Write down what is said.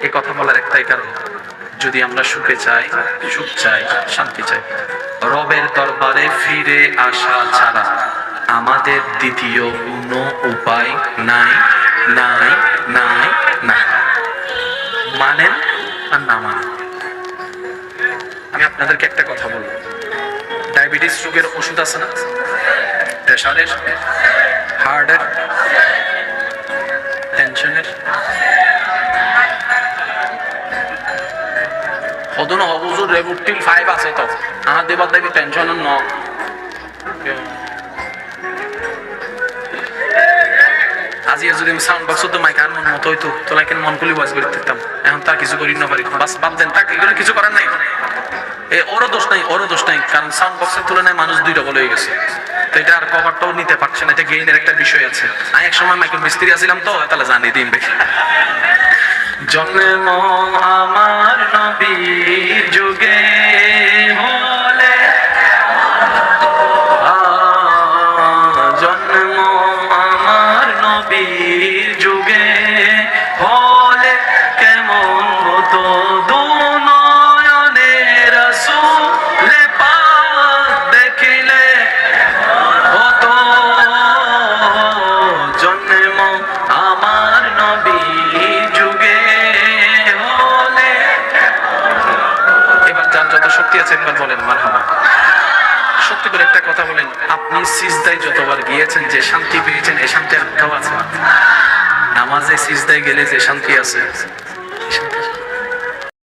এই কথা বলার একটাই কারণ, যদি আমরা সুখে চাই, সুখ চাই, শান্তি চাই, রবের দরবারে ফিরে আসা ছাড়া আমাদের দ্বিতীয় কোনো উপায় নাই, নাই, নাই, নাই। মানেন আর না মানেন। আমি আপনাদেরকে একটা কথা বলবো, ডায়াবেটিস রোগের ওষুধ আছে না? প্রেশারের, হার্টের, টেনশনের, অদন অবজুর রেবুটিল 5 আছে তো আমার দেবার দেখি টেনশন ন। আজি যদি আমি সাউন্ড বক্স তো মাইক আনমন মতো হইতো তোলা কেন মন খুলি ওয়াজ করতে দিতাম। এখন তার কিছু করি না পারি, বাস বাদ দেন, তাকে এগুলো কিছু করার নাই। ওরও দোষ নাই, ওরও দোষ নাই, কারণ সাউন্ড বক্সের তুলনায় মানুষ দুই ডবল হয়ে গেছে। তো এটা আর কভারটাও নিতে পারছে না, এটা গেইনের একটা বিষয় আছে। আমি এক সময় মাইকেল মিস্ত্রি আছিলাম তো, তাহলে জানিয়ে দিন দেখি। জন্ম আমার নবীর যুগে হলে, জন্ম আমার নবীর যুগে হলে কেমন হতো দুনয়নে রাসূল পাক দেখিলে হতো। জন্ম আমার নবীর যুগে হলে, এবার যার যত শক্তি আছে একবার বলেন মারহাবা। সত্যি করে একটা কথা বলেন, আপনি সিজদায় যতবার গিয়েছেন যে শান্তি পেয়েছেন, এই শান্তি আর কোথাও আছে? নামাজে সিজদায় গেলে যে শান্তি আছে